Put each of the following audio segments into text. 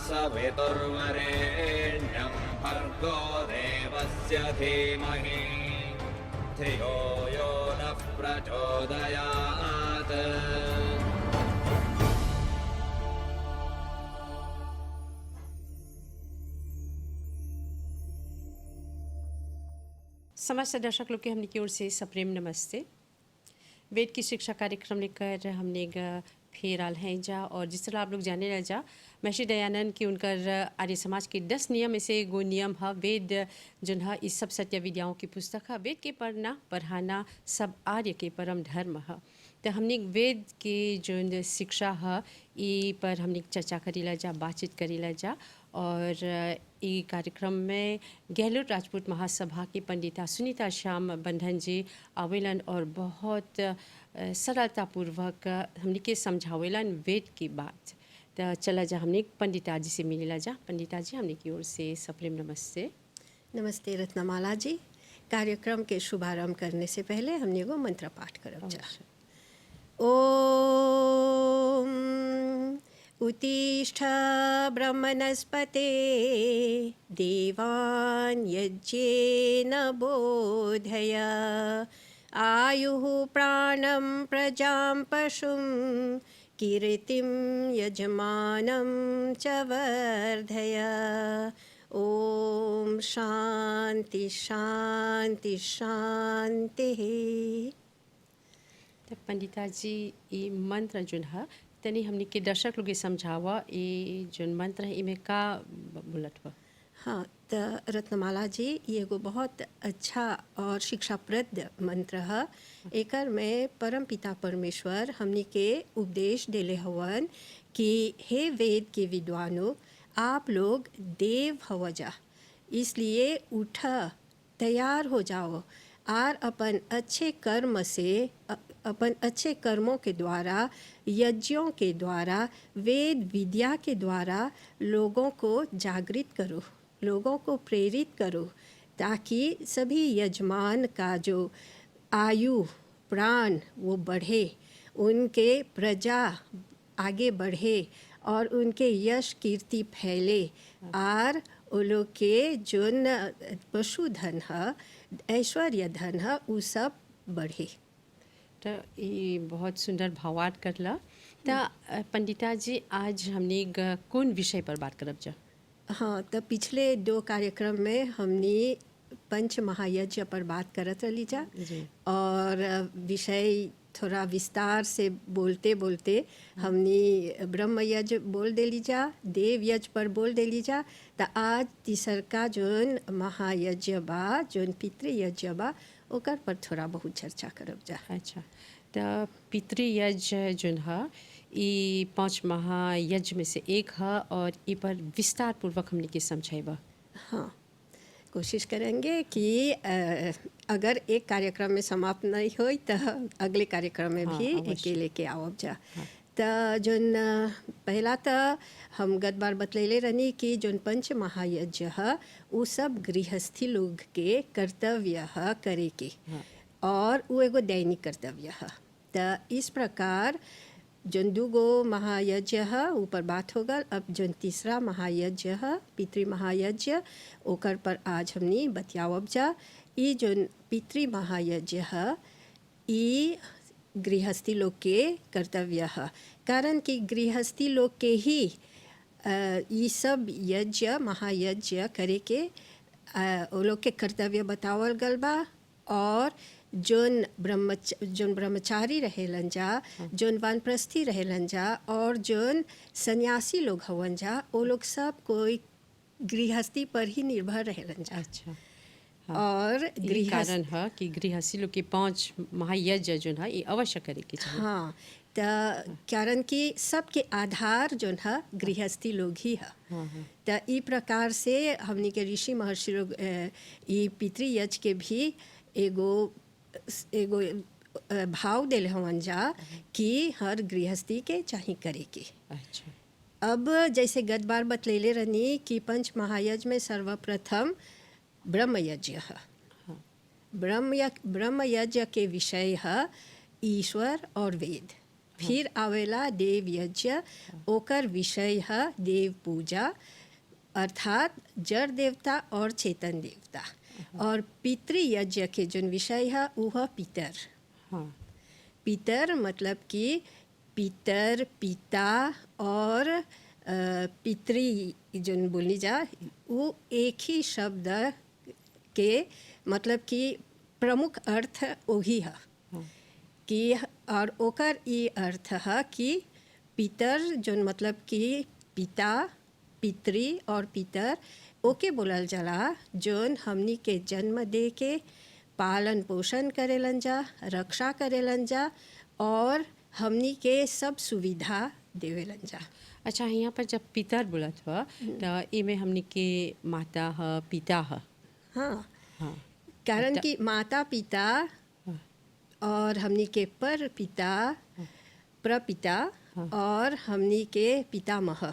सवितुर्वरेण्यं भर्गो देवस्य धीमहि धियो यो नः प्रचोदयात्। समस्त दर्शक लोग के हमने की ओर से सप्रेम नमस्ते। वेद की शिक्षा कार्यक्रम लेकर हमने फिर आल हैं जा, और जिस तरह आप लोग जाने रह जा महर्षि दयानंद की उनकर आर्य समाज के 10 नियम में से गो नियम है वेद जन है इस सब सत्य विद्याओं की पुस्तक है। वेद के पढ़ना पढ़ाना सब आर्य के परम धर्म है। तो हमने वेद के जो शिक्षा है ई पर हमने चर्चा करीला जा, बातचीत करीला जा, और ई कार्यक्रम में गहलोत राजपूत महासभा की पंडिता सुनीता श्याम बंधन जी आवेलन और बहुत सरलतापूर्वक हमने के समझावेलन वेद की बात। तो चला जा हमने पंडिता जी से मिलेला जा। पंडिता जी हमने की ओर से सप्रेम नमस्ते। नमस्ते रत्नमाला जी। कार्यक्रम के शुभारंभ करने से पहले हमने वो मंत्र पाठ करब जा। ओम उत्तिष्ठ ब्रह्मणस्पते देवान् यज्ञेन बोधय आयुः प्राणं प्रजां पशुं कीर्तिं यजमानं च वर्धय। ओम शांति शांति शांति। तो पंडिता जी ये मंत्र जो है तनी हमने के दर्शक लोग समझावा ये जो मंत्र है इमें का बोलत हुआ। हाँ, तो रत्नमाला जी ये एगो बहुत अच्छा और शिक्षाप्रद मंत्र है। एकर में परम पिता परमेश्वर हमने के उपदेश देले हवन कि हे वेद के विद्वानों, आप लोग देव हव जा, इसलिए उठा तैयार हो जाओ और अपन अच्छे कर्म से अपन अच्छे कर्मों के द्वारा यज्ञों के द्वारा वेद विद्या के द्वारा लोगों को जागृत करो, लोगों को प्रेरित करो, ताकि सभी यजमान का जो आयु प्राण वो बढ़े, उनके प्रजा आगे बढ़े और उनके यश कीर्ति फैले और वो लोग के जो पशुधन है ऐश्वर्य धन है वो सब बढ़े। तो ये बहुत सुंदर भावार्थ करला। तो पंडिता जी आज हमने कौन विषय पर बात करब जा? हाँ, तो पिछले 2 कार्यक्रम में हमने पंच महायज्ञ पर बात करत रही जा, और विषय थोड़ा विस्तार से बोलते बोलते हमने ब्रह्म यज्ञ बोल देली जा, देव यज्ञ पर बोल देली जा। तो आज तीसर का जोन महायज्ञ बा, जोन पितृयज्ञ बा, ओकर पर थोड़ा बहुत चर्चा करब जा। अच्छा, तो पितृयज्ञ जोन है ये 5 महायज्ञ में से एक है और ये पर विस्तार पूर्वक हमने के समझाएबा। हाँ, कोशिश करेंगे कि अगर एक कार्यक्रम में समाप्त नहीं हो तो अगले कार्यक्रम में भी एक लेके आवब जा। तो जोन पहला तो हम गत बार बतलेले रहनी कि जोन पंच महायज्ञ है वो सब गृहस्थी लोग के कर्तव्य है करे के, और वो एगो दैनिक कर्तव्य है। तो इस प्रकार जोन 2 महायज्ञ है ऊपर बात होगा। अब जोन तीसरा महायज्ञ है पितृ महायज्ञ, ओकर पर आज हमने बतियावब जा। ये जोन पितृ महायज्ञ है ये गृहस्थी लोग के कर्तव्य है, कारण कि गृहस्थी लोग के ही ये सब यज्ञ महायज्ञ करे के वो लोग के कर्तव्य बतावल गल बा। और जोन ब्रह्मचारी रहेलन जा, जोन वानप्रस्थी रहेलन जा, और जोन सन्यासी लोग हवन जा, वो लोग सब कोई गृहस्थी पर ही निर्भर रहेलन जा। अच्छा, हाँ। और कारण है कि गृहस्थी लोग के 5 महायज्ञ जो है ये अवश्य करे के चाहिए। हाँ, तो कारण कि सबके आधार जो है गृहस्थी लोग ही है। तो ई प्रकार से हमने के ऋषि महर्षि लोग ये पितृयज्ञ के भी एगो भाव देले हवन जा कि हर गृहस्थी के चाहिए करे के। अच्छा, अब जैसे गत बार बतलेले रहनी कि पंच महायज्ञ में सर्वप्रथम ब्रह्म यज्ञ है। ब्रह्म यज्ञ के विषय है ईश्वर और वेद। फिर आवेला देव यज्ञ, ओकर विषय है देव पूजा, अर्थात जड़ देवता और चेतन देवता। और पितृ यज्ञ के जो विषय है वह पितर। हाँ पितर मतलब कि पितर, पिता और पितृ जो बोली जा, वो एक ही शब्द के मतलब कि प्रमुख अर्थ वही है कि, और ओकर ये अर्थ है कि पितर जो मतलब कि पिता, पितृ और पितर ओके बोलल जाला जोन हमनी के जन्म दे के पालन पोषण करेलन जा, रक्षा करेलन जा और हमनी के सब सुविधा देवेलन जा। अच्छा, यहाँ पर जब पितर बोलत हुआ तो इमे हमनी के माता है, पिता है। हाँ, हाँ कारण कि माता पिता और हमनी के पर पिता, प्रपिता और हमनी के पितामह,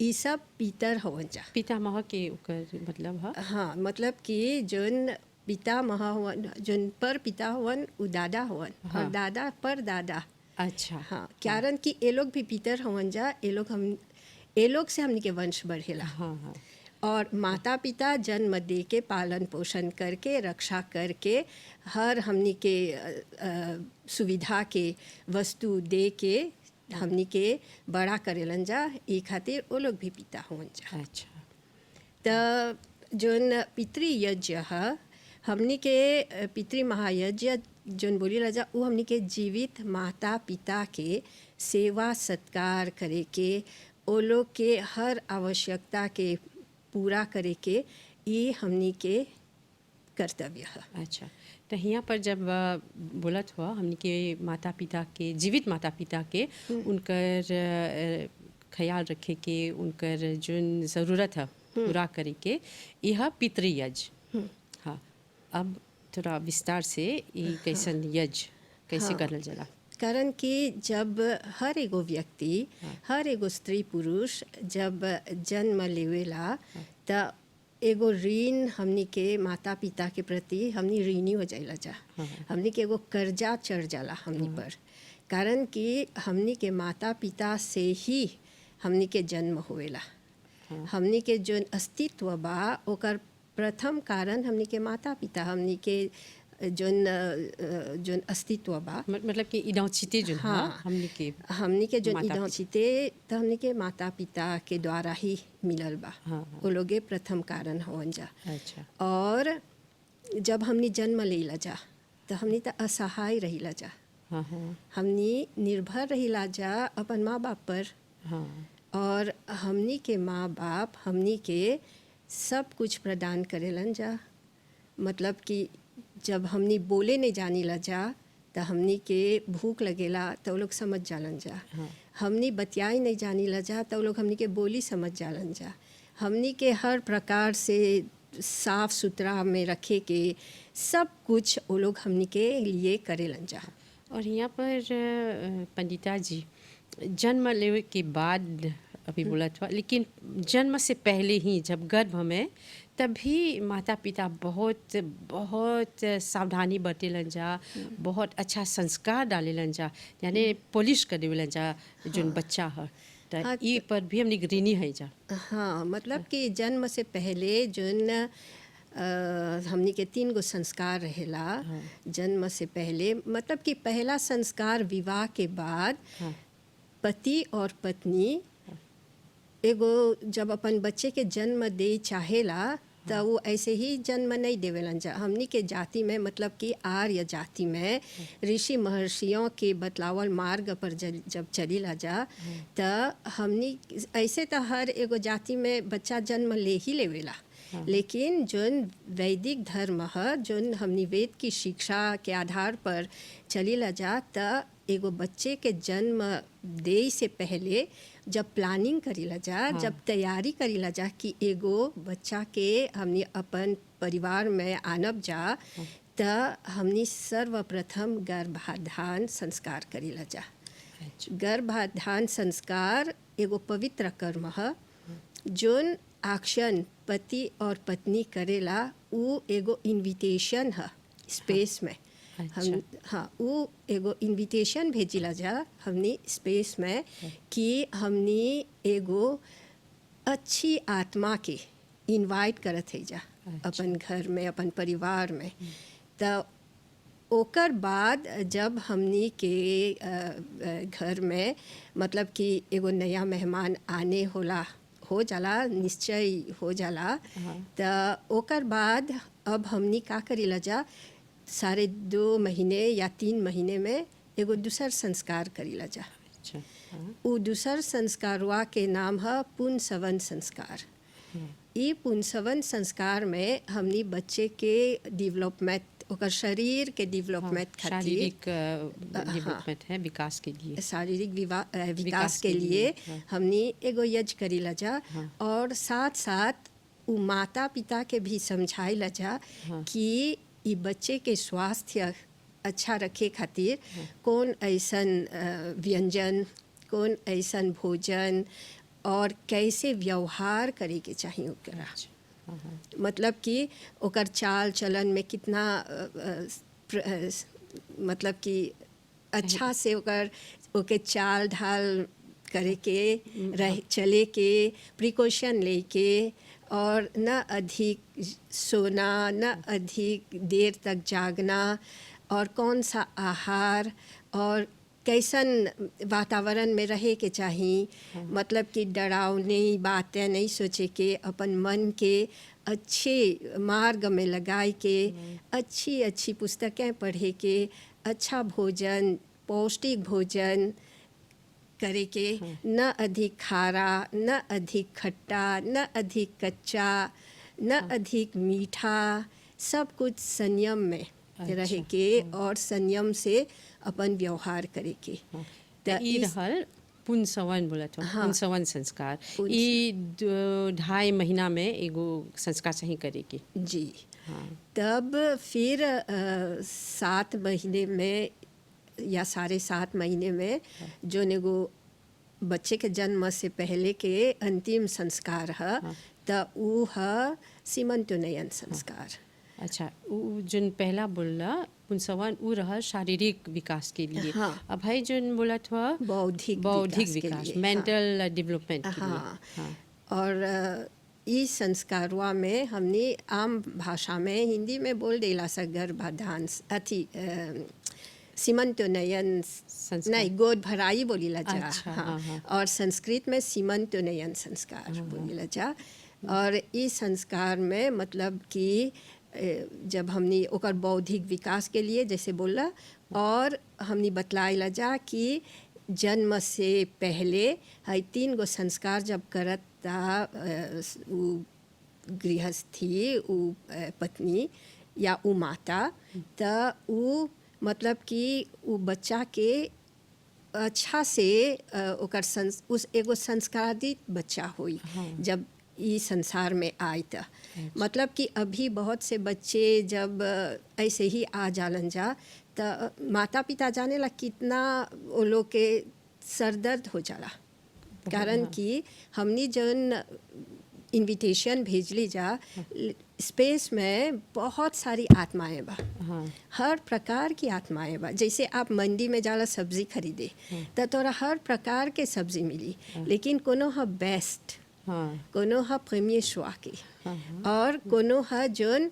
ये सब पितर हवन जा। पितामह के ओकर मतलब है? हाँ, मतलब कि जोन पितामह हवन, जोन पर पिता हवन उ दादा हवन। हाँ। और दादा पर दादा। अच्छा हाँ, कारण कि ये लोग भी पितर हवन जा, ये लोग से हमनी के वंश बढ़ेला। हाँ हाँ और माता पिता जन्म दे के पालन पोषण करके रक्षा करके हर हमनी के सुविधा के वस्तु दे के हमनी के बड़ा करेलन जा, ई खातिर वो लोग भी पिता होवन जा। अच्छा त जोन पितृ यज्ञ है, हमनी के पितृ महायज्ञ जोन बोली राजा, वो हमनी के जीवित माता पिता के सेवा सत्कार करे के, वो लोग के हर आवश्यकता के पूरा करे के, ये हमनी के कर्तव्य है। अच्छा, तो यहाँ पर जब बोलत हुआ हमनी के माता पिता के, जीवित माता पिता के उनकर ख्याल रखे के, उनकर जोन ज़रूरत है पूरा करे के, यह पितृ यज्ञ। हाँ, अब थोड़ा विस्तार से ये कैसन यज्ञ कैसे करल जाला? कारण कि जब हर एगो व्यक्ति, हर एगो स्त्री पुरुष जब जन्म लेवेला त एगो ऋण हमनी के माता पिता के प्रति हमनी ऋणी हो जाइला जा। हमनी के एगो कर्जा चढ़ जाला हमनी पर, कारण कि हमनी के माता पिता से ही हमनी के जन्म होवेला। हमनी के जो अस्तित्व बा ओकर प्रथम कारण हमनी के माता पिता, हमनी के जोन अस्तित्व बा, मतलब कि इडोचिते जो हाँ, हमनी के जो इडोचिते तो हमनी के माता पिता के द्वारा ही मिलल बा। वो लोगे प्रथम कारण होवन जा। अच्छा, और जब हमनी जन्म लेला जा तो हमनी तो असहाय रहिला जा। हाँ हाँ हमनी निर्भर रहिला जा अपन माँ बाप पर। हाँ और हमनी के माँ बाप हमनी के सब कुछ प्रदान करेलन जा। मतलब कि जब हमनी बोले नहीं जानी ला जा तो हमनी के भूख लगेला तो वो लोग समझ जालन जा। हमनी बतियाई नहीं जानी ला जा तो वो लोग हमनी के बोली समझ जालन जा। हमनी के हर प्रकार से साफ सुथरा में रखे के सब कुछ वो लोग हमनी के लिए करेलन जा। और यहाँ पर पंडिता जी, जन्म लेवे के बाद अभी बोला था, लेकिन जन्म से पहले ही जब गर्भ में, तभी माता पिता बहुत बहुत सावधानी बरतेलन जा, बहुत अच्छा संस्कार डालेलन जा, यानी पॉलिश कर देवेलन जा जोन बच्चा है। तो ये पर भी हमने ऋणी है जा। हाँ, मतलब कि जन्म से पहले जोन हमनी के 3 गो संस्कार रहेला। जन्म से पहले मतलब कि पहला संस्कार विवाह के बाद पति और पत्नी एगो जब अपन बच्चे के जन्म दे चाहेला तो वो ऐसे ही जन्म नहीं देवेलन जा। हमनी के जाति में मतलब कि आर्य जाति में ऋषि महर्षियों के बतलावल मार्ग पर जब चलीला जा तो हमनी ऐसे तो हर एगो जाति में बच्चा जन्म ले ही लेवेला। लेकिन जोन वैदिक धर्म है, जोन हमनी वेद की शिक्षा के आधार पर चलीला जा, तो एगो बच्चे के जन्म दे से पहले जब प्लानिंग करीला जा, जब तैयारी करीला जा कि एगो बच्चा के हमनी अपन परिवार में आनब जा, तो हमनी सर्वप्रथम गर्भाधान संस्कार करीला जा। गर्भाधान संस्कार एगो पवित्र कर्म है। जोन एक्शन पति और पत्नी करेला वो एगो इन्विटेशन है स्पेस में हम हाँ वो एगो इनविटेशन भेजिला जा हमनी स्पेस में कि हमनी एगो अच्छी आत्मा के इनवाइट करत है जा अपन घर में अपन परिवार में। तो ओकर बाद जब हमनी के घर में मतलब कि एगो नया मेहमान आने हो जाला निश्चय हो जाला। तो ओकर बाद अब हमनी का करीला जा 2.5 महीने या 3 महीने में एगो दूसर संस्कार करीला जा। अच्छा वो दूसर संस्कारवा के नाम है पुंसवन संस्कार। ये पुंसवन संस्कार में हमनी बच्चे के डेवलपमेंट ओकर शरीर के डेवलपमेंट खातिर शारीरिक डेवलपमेंट है विकास के लिए शारीरिक विकास के लिए हमनी एगो यज्ञ करीला जा। और साथ साथ उ माता पिता के भी समझाइला जा कि ई बच्चे के स्वास्थ्य अच्छा रखे खातिर कौन ऐसन व्यंजन कौन ऐसन भोजन और कैसे व्यवहार करे के चाहिए ओकरा। मतलब कि ओकर चाल चलन में कितना मतलब कि अच्छा से ओके चाल ढाल करे के रह चले के प्रिकॉशन लेके और न अधिक सोना न अधिक देर तक जागना और कौन सा आहार और कैसन वातावरण में रहे के चाहिए। मतलब कि डरावनी बातें नहीं सोचे के अपन मन के अच्छे मार्ग में लगाए के अच्छी अच्छी पुस्तकें पढ़े के अच्छा भोजन पौष्टिक भोजन करे के न अधिक खारा न अधिक खट्टा न अधिक कच्चा न अधिक मीठा सब कुछ संयम में रहे के और संयम से अपन व्यवहार करे के। तो ई रहल पुंसवन बोलत हो पुंसवन संस्कार ई 2.5 महीना में एगो संस्कार सही करे के जी। तब फिर 7 महीने में या 7.5 महीने में जो एगो बच्चे के जन्म से पहले के अंतिम संस्कार है तो ऊ है सीमंतोन्नयन संस्कार। अच्छा उ जोन पहला बोला पुंसवन उ रहा शारीरिक विकास के लिए। अब भाई जोन बोला था बौद्धिक विकास मेंटल डेवलपमेंट के लिए। और इस संस्कारवा में हमने आम भाषा में हिंदी में बोल देला सा गर्भाधान अथी सीमंतोन्नयन नहीं गोद भराई बोलीला जा। और संस्कृत में सीमंतोन्नयन संस्कार बोलीला जा। और इस संस्कार में मतलब कि जब हमने ओकर बौद्धिक विकास के लिए जैसे बोला और हमने बतलाइला जा कि जन्म से पहले है 3 गो संस्कार जब करता गृहस्थी पत्नी या माता तो मतलब कि बच्चा के अच्छा से ओकर उस एगो संस्कारित बच्चा होई जब ई संसार में आए था। मतलब कि अभी बहुत से बच्चे जब ऐसे ही आ जालन जा तो माता पिता जाने ला कितना वो लोग के सरदर्द हो जाला। कारण कि हमने जन इनविटेशन भेजली जा स्पेस में बहुत सारी आत्माएं बा। हर प्रकार की आत्माएं बा। जैसे आप मंडी में जाला सब्जी खरीदे तो तोरा हर प्रकार के सब्जी मिली लेकिन कोनो है बेस्ट कोनो है प्रीमियर श्वा के और कोनो है जोन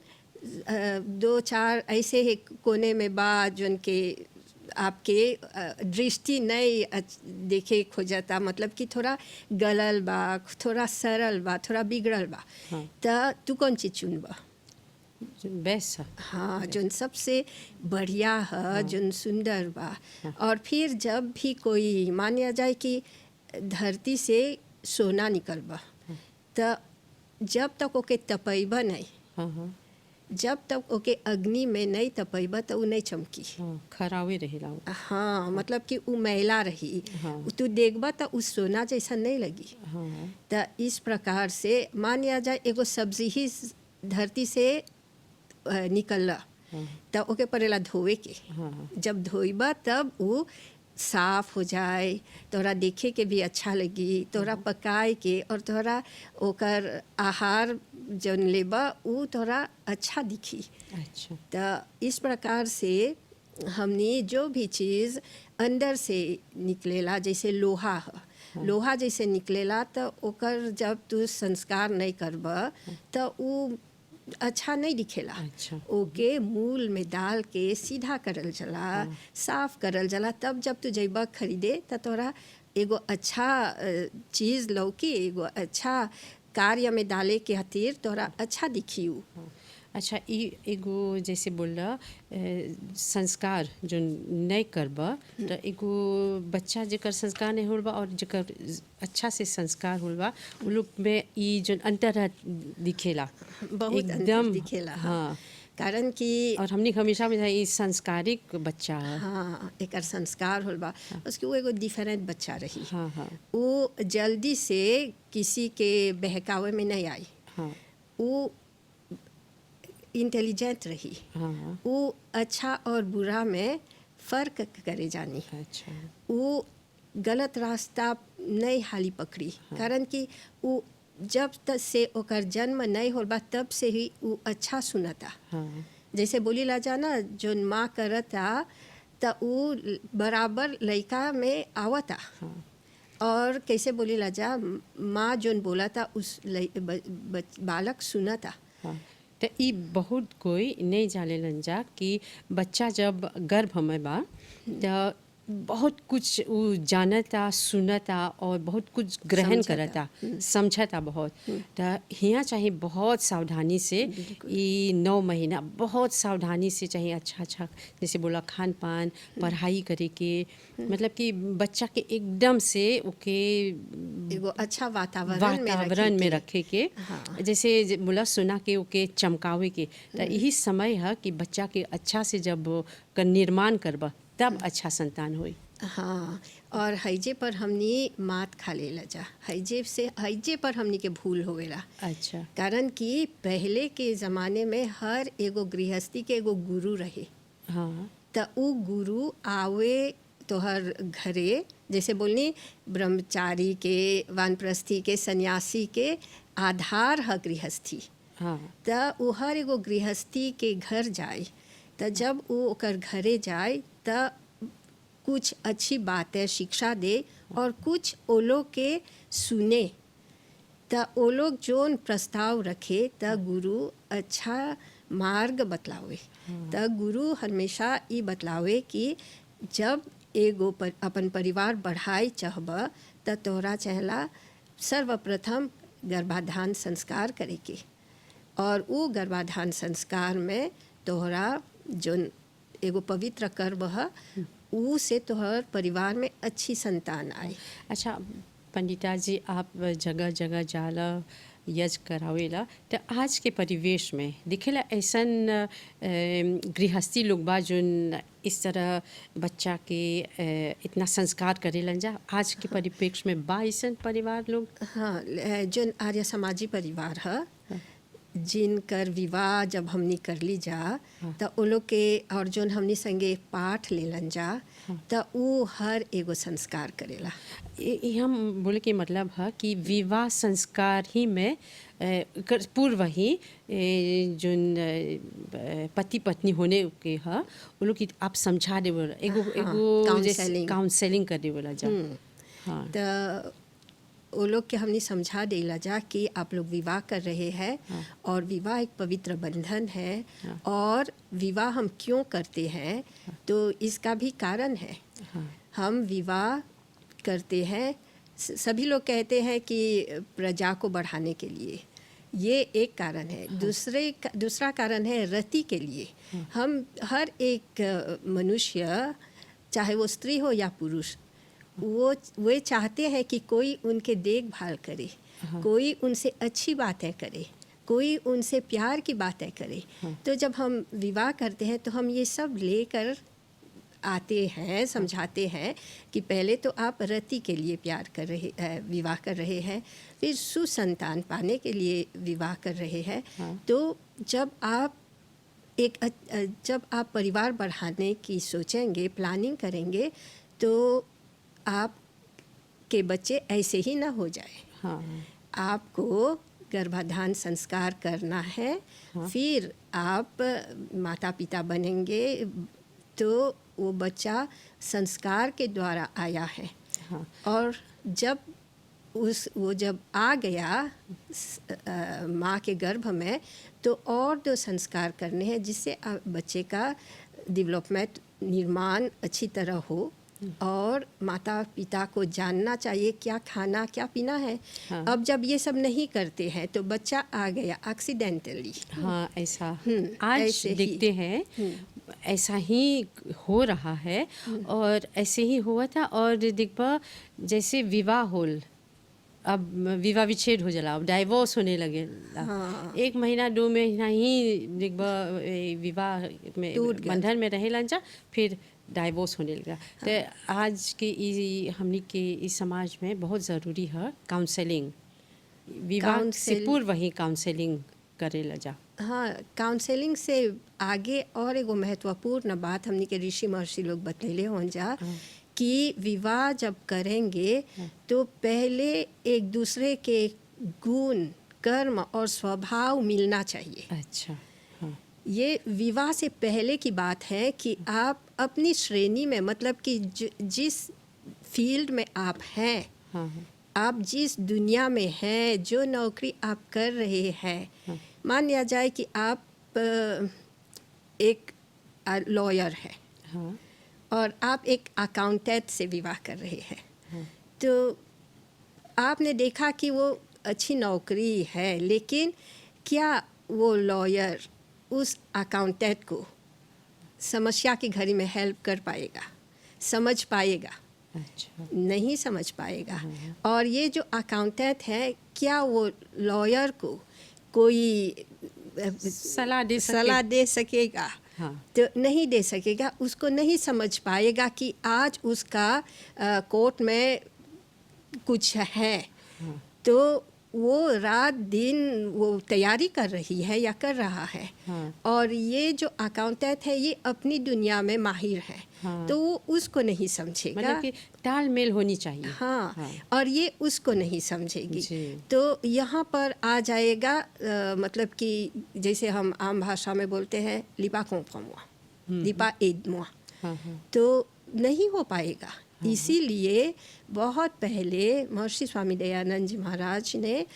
2-4 ऐसे ही कोने में बा जोन के आपके दृष्टि नहीं देखे खोजता। मतलब कि थोड़ा गलल बा थोड़ा सरल बा थोड़ा बिगड़ल बा तो तू कौन चीज चुनबा बेस्ट। हाँ जोन सबसे बढ़िया है जोन सुंदर बा। और फिर जब भी कोई माना जाए कि धरती से सोना निकलबा तो जब तक ओके तपैबा नहीं जब तक ओके अग्नि में नहीं तपैबा तो वो नहीं चमकी खरावे रहेला। हाँ मतलब कि वो मैला रही तू देखबा तो उस सोना जैसा नहीं लगी। तो इस प्रकार से माना जाए एगो सब्जी ही धरती से निकलला तो ओके पड़ेला धोवे के। जब धोइबा तब वो साफ हो जाए तोरा देखे के भी अच्छा लगी तोरा पकाए के और तोरा ओकर आहार जौन लेबा वो तोरा अच्छा दिखी। अच्छा तो इस प्रकार से हमने जो भी चीज़ अंदर से निकलेला, जैसे लोहा है, लोहा जैसे निकलेला तो ओकर जब तू संस्कार नहीं करब तो वो अच्छा नहीं दिखेला। अच्छा। ओके मूल में डाल के सीधा करल जला, साफ करल जला, तब जब तू जइबा खरीदे तो तोरा एगो अच्छा चीज़ लौकी, एगो अच्छा कार्य में डाले के खातिर तोरा अच्छा दिखी उ। अच्छा, ई एगो जैसे बोला संस्कार जो नहीं करबा तो एगो बच्चा जेकर संस्कार नहीं होल बा और जेकर अच्छा से संस्कार होल बा उ लोग में ई जो अंतर दिखेला बहुत अंतर दिखेला। हाँ। कारण कि और हमने हमेशा में ई संस्कारिक बच्चा है। हाँ एक संस्कार होल बा, उसकी वो एगो डिफरेंट बच्चा रही। हाँ हाँ वो जल्दी से किसी के बहकावे में नहीं आई। हाँ वो इंटेलिजेंट रही। हाँ। वो अच्छा और बुरा में फ़र्क करे जानी। अच्छा। वो गलत रास्ता नहीं हाली पकड़ी। कारण कि वो जब तक से ओकर जन्म नहीं होल बा तब से ही वो अच्छा सुनता। हाँ जैसे बोली ला जाना जो माँ करता तो वो बराबर लड़का में आवता। हाँ। और कैसे बोली ला जा, माँ जोन बोला था उस बालक सुना था। हाँ। तो ई बहुत कोई नहीं जाने जा कि बच्चा जब गर्भ में बा तो बहुत कुछ वो जानता, सुनता और बहुत कुछ ग्रहण करता, समझता बहुत। तो यहाँ चाहिए बहुत सावधानी से, ये 9 महीना बहुत सावधानी से चाहिए अच्छा अच्छा जैसे बोला खान पान, पढ़ाई करे के, मतलब कि बच्चा के एकदम से ओके एगो अच्छा वातावरण में रखे के। हाँ। जैसे बोला सुना के ओके चमकावे के, तो यही समय है कि बच्चा के अच्छा से जब का निर्माण करबा तब अच्छा संतान होई। हाँ, और हैजे पर हमनी मात खा लेला जा, हैजे पर हमनी के भूल होवेला। अच्छा। कारण कि पहले के ज़माने में हर एगो गृहस्थी के एगो गुरु रहे। हाँ। तो वो गुरु आवे तोहर घरे, जैसे बोलनी ब्रह्मचारी के, वानप्रस्थी के, सन्यासी के आधार है गृहस्थी। हाँ। तो वो हर एगो गृहस्थी के घर जाए, तो जब वो ओकर घरे जाए तो कुछ अच्छी बातें शिक्षा दे और कुछ वो लोग के सुने। तो वो लोग जोन प्रस्ताव रखे तो गुरु अच्छा मार्ग बतलावे। तो गुरु हमेशा ये बतलावे कि जब एगो अपन परिवार बढ़ाई चाहब तो तोरा चाहला सर्वप्रथम गर्भाधान संस्कार करे के, और वो गर्भाधान संस्कार में तोहरा जोन एगो पवित्र कर्म है ऊ से तोहर परिवार में अच्छी संतान आए। अच्छा पंडिता जी, आप जगह जगह जाला यज करावेला, तो आज के परिवेश में दिखेला ऐसन गृहस्थी लोग बा जोन इस तरह बच्चा के इतना संस्कार करेलन जा, आज के परिप्रेक्ष्य में बा ऐसन परिवार लोग? हाँ, जोन आर्य समाजी परिवार है जिनकर विवाह जब हमनी कर ली जा तो वो लोग के और जोन हमनी संगे पाठ लेलन जा तो वो हर एगो संस्कार करेला। ये हम बोले के मतलब है कि विवाह संस्कार ही में पूर्व ही जोन पति पत्नी होने के है वो लोग की आप समझा दे बोला एगो काउंसलिंग कर दे बोला जा। हाँ। तो वो लोग के हमने समझा देला जा कि आप लोग विवाह कर रहे हैं। हाँ। और विवाह एक पवित्र बंधन है। हाँ। और विवाह हम क्यों करते हैं। हाँ। तो इसका भी कारण है। हाँ। हम विवाह करते हैं, सभी लोग कहते हैं कि प्रजा को बढ़ाने के लिए, ये एक कारण है। हाँ। दूसरा कारण है रति के लिए। हाँ। हम हर एक मनुष्य चाहे वो स्त्री हो या पुरुष वो चाहते हैं कि कोई उनके देखभाल करे। हाँ। कोई उनसे अच्छी बातें करे, कोई उनसे प्यार की बातें करे। हाँ। तो जब हम विवाह करते हैं तो हम ये सब लेकर आते हैं, समझाते हैं कि पहले तो आप रति के लिए विवाह कर रहे हैं, फिर सुसंतान पाने के लिए विवाह कर रहे हैं। हाँ। तो जब आप परिवार बढ़ाने की सोचेंगे, प्लानिंग करेंगे, तो आप के बच्चे ऐसे ही ना हो जाए। हाँ। आपको गर्भाधान संस्कार करना है। हाँ। फिर आप माता पिता बनेंगे तो वो बच्चा संस्कार के द्वारा आया है। हाँ। और जब वो जब आ गया माँ के गर्भ में, तो और 2 संस्कार करने हैं जिससे बच्चे का डेवलपमेंट निर्माण अच्छी तरह हो। और माता पिता को जानना चाहिए क्या खाना क्या पीना है। हाँ। अब जब ये सब नहीं करते हैं तो बच्चा आ गया एक्सीडेंटली। हाँ, ऐसा आज ऐसे ही। देखते हैं, ऐसा ही हो रहा है और ऐसे ही हुआ था। और देखबा जैसे विवाह होल, अब विवाह विच्छेद हो जाला, अब डाइवोर्स होने लगे। हाँ। 1 महीना 2 महीना ही देखबा विवाह में टूट गया। बंधन में रहेलन जा, फिर डाइवोर्स होने लगा। तो आज के हमनी के इस समाज में बहुत ज़रूरी है काउंसलिंग। विवाह से पूर्व ही काउंसलिंग करेला जा। हाँ, काउंसलिंग से आगे और एगो महत्वपूर्ण बात हमनी के ऋषि महर्षि लोग बतलेले हों जा कि विवाह जब करेंगे तो पहले एक दूसरे के गुण, कर्म और स्वभाव मिलना चाहिए। अच्छा। हाँ। ये विवाह से पहले की बात है कि आप अपनी श्रेणी में, मतलब कि जिस फील्ड में आप हैं, हाँ, हाँ। आप जिस दुनिया में हैं, जो नौकरी आप कर रहे हैं, मान लिया जाए कि आप एक लॉयर हैं, हाँ। और आप एक अकाउंटेंट से विवाह कर रहे हैं, तो आपने देखा कि वो अच्छी नौकरी है, लेकिन क्या वो लॉयर उस अकाउंटेंट को समस्या की घड़ी में हेल्प कर पाएगा, समझ पाएगा? अच्छा। नहीं समझ पाएगा। और ये जो अकाउंटेंट है, क्या वो लॉयर को कोई सलाह दे सकेगा? हाँ। तो नहीं दे सकेगा। उसको नहीं समझ पाएगा कि आज उसका कोर्ट में कुछ है। हाँ। तो वो रात दिन वो तैयारी कर रही है या कर रहा है। हाँ। और ये जो अकाउंटेंट है ये अपनी दुनिया में माहिर है। हाँ। तो वो उसको नहीं समझेगा। मतलब कि तालमेल होनी चाहिए। हाँ, हाँ। और ये उसको नहीं समझेगी। जी। तो यहाँ पर आ जाएगा मतलब कि जैसे हम आम भाषा में बोलते हैं लिपा comprends-moi, लिपा aide-moi। हाँ, हाँ। तो नहीं हो पाएगा। इसीलिए बहुत पहले महर्षि स्वामी दयानंद जी महाराज ने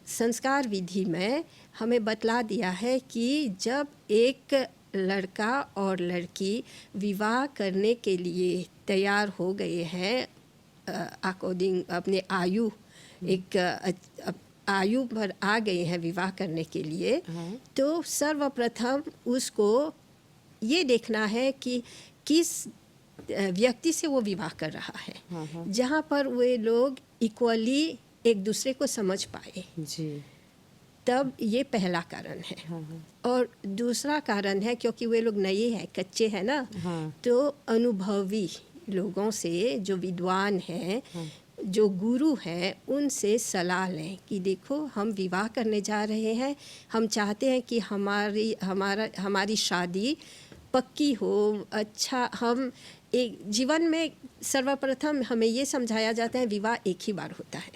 संस्कार विधि में हमें बतला दिया है कि जब एक लड़का और लड़की विवाह करने के लिए तैयार हो गए हैं, अकॉर्डिंग अपने आयु, एक आयु पर आ गए हैं विवाह करने के लिए, तो सर्वप्रथम उसको ये देखना है कि किस व्यक्ति से वो विवाह कर रहा है, जहाँ पर वे लोग इक्वली एक दूसरे को समझ पाए। जी। तब ये पहला कारण है। और दूसरा कारण है क्योंकि वे लोग नए हैं, कच्चे हैं ना, तो अनुभवी लोगों से, जो विद्वान हैं, जो गुरु हैं, उनसे सलाह लें कि देखो हम विवाह करने जा रहे हैं, हम चाहते हैं कि हमारी शादी पक्की हो। अच्छा, हम एक जीवन में सर्वप्रथम हमें ये समझाया जाता है विवाह एक ही बार होता है।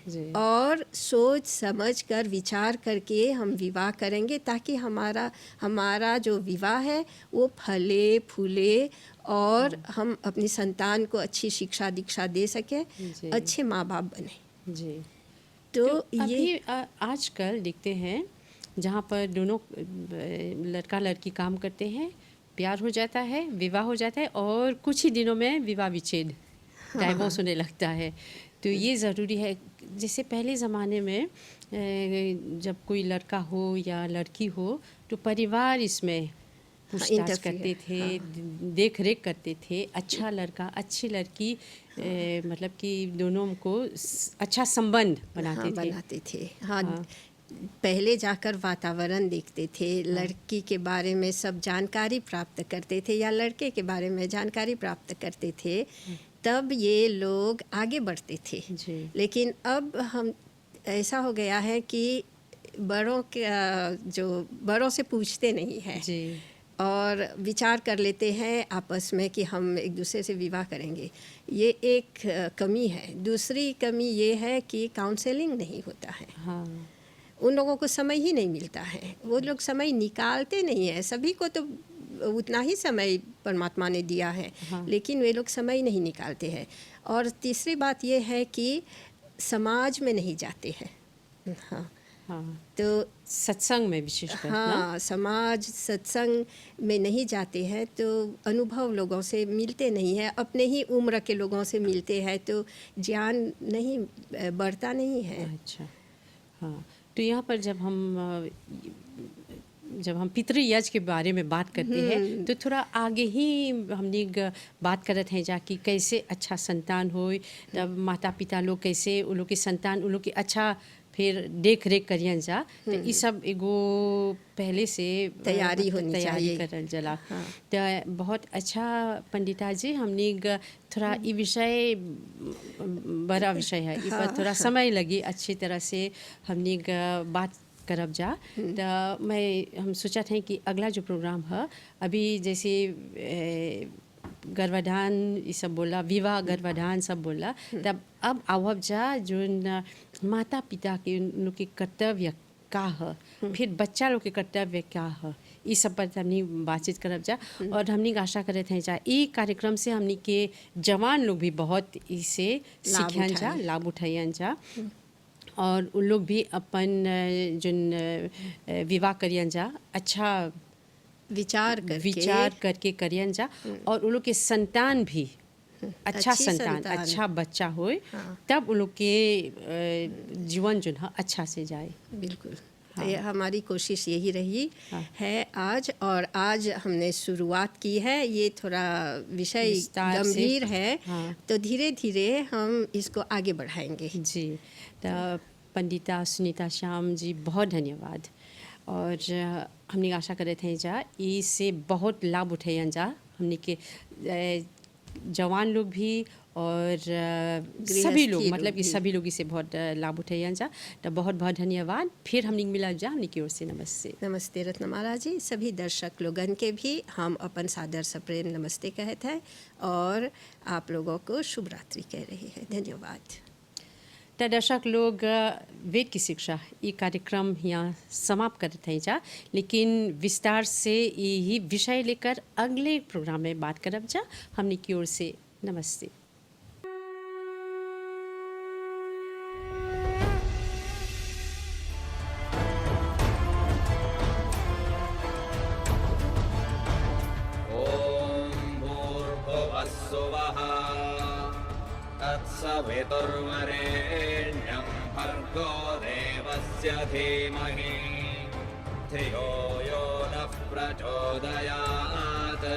जी। और सोच समझ कर विचार करके हम विवाह करेंगे ताकि हमारा जो विवाह है वो फले फूले और हम अपनी संतान को अच्छी शिक्षा दीक्षा दे सकें, अच्छे माँ बाप बने। जी। तो ये आजकल देखते हैं जहाँ पर दोनों लड़का लड़की काम करते हैं, प्यार हो जाता है, विवाह हो जाता है और कुछ ही दिनों में विवाह विच्छेद, डाइवोर्स होने लगता है। तो ये ज़रूरी है। जैसे पहले ज़माने में जब कोई लड़का हो या लड़की हो तो परिवार इसमें पूछताछ करते थे, देख रेख करते थे। अच्छा लड़का अच्छी लड़की, मतलब कि दोनों को अच्छा संबंध बनाते थे। हाँ, पहले जाकर वातावरण देखते थे, लड़की के बारे में सब जानकारी प्राप्त करते थे या लड़के के बारे में जानकारी प्राप्त करते थे, तब ये लोग आगे बढ़ते थे। लेकिन अब हम ऐसा हो गया है कि बड़ों से पूछते नहीं हैं और विचार कर लेते हैं आपस में कि हम एक दूसरे से विवाह करेंगे। ये एक कमी है। दूसरी कमी ये है कि काउंसलिंग नहीं होता है। हाँ। उन लोगों को समय ही नहीं मिलता है, वो लोग समय निकालते नहीं हैं। सभी को तो उतना ही समय परमात्मा ने दिया है, लेकिन वे लोग समय नहीं निकालते हैं। और तीसरी बात ये है कि समाज में नहीं जाते हैं। हाँ, हाँ, तो सत्संग में विशेषकर ना? हाँ, समाज सत्संग में नहीं जाते हैं तो अनुभव लोगों से मिलते नहीं है, अपने ही उम्र के लोगों से मिलते हैं तो ज्ञान नहीं बढ़ता नहीं है। अच्छा, हाँ। तो यहाँ पर जब हम पितृयज के बारे में बात करते हैं तो थोड़ा आगे ही हमने बात करत हैं जा कि कैसे अच्छा संतान हो, तब माता पिता लोग कैसे उन लोग के संतान उन लोग के अच्छा फिर देख रेख करियन जा, तो ये सब एगो पहले से तैयारी होनी चाहिए। करल जला। तो बहुत अच्छा पंडिता जी, हमने थोड़ा ये विषय बड़ा विषय है, इस पर थोड़ा समय लगी अच्छी तरह से हमने बात करब जा। तो हम सोचत हैं कि अगला जो प्रोग्राम है अभी जैसे गर्भाधान ये सब बोला, विवाह गर्भाधान सब बोला, तब अब आवब जा जो माता पिता के उन लोग के कर्तव्य का है, फिर बच्चा लोग के कर्तव्य क्या है, ये सब पर हमने बातचीत करब जा। और हमने आशा करते हैं जा ये कार्यक्रम से हमने के जवान लोग भी बहुत इसे सीखन जा, लाभ उठायन जा, और उन लोग भी अपन जो विवाह करियन जा अच्छा विचार करके करियन जा, और उन लोग के संतान भी अच्छा संतान अच्छा बच्चा होए, तब उन लोग के जीवन जो है अच्छा से जाए। बिल्कुल, ये हमारी कोशिश यही रही है आज। और आज हमने शुरुआत की है, ये थोड़ा विषय गंभीर है, तो धीरे धीरे हम इसको आगे बढ़ाएंगे। जी, तो पंडिता सुनीता श्याम जी बहुत धन्यवाद। और हमने आशा करे थे जा इससे बहुत लाभ उठाएं जा, हमने के जवान लोग भी और सभी लोग, मतलब कि सभी लोग इसे बहुत लाभ उठाएं जा। तो बहुत बहुत धन्यवाद। फिर हमने मिला जा, हमने की ओर से नमस्ते। नमस्ते रत्नमाला जी, सभी दर्शक लोगन के भी हम अपन सादर सप्रेम नमस्ते कहते हैं और आप लोगों को शुभ रात्रि कह रहे हैं। धन्यवाद। तो दर्शक लोग, वेद की शिक्षा ये कार्यक्रम यहाँ समाप्त करते हैं जा, लेकिन विस्तार से यही विषय लेकर अगले प्रोग्राम में बात करब जा। हमने की ओर से नमस्ते। तत्सवितुर्वरेण्यं भर्गो देवस्य धीमहि धियो यो नः प्रचोदयात्।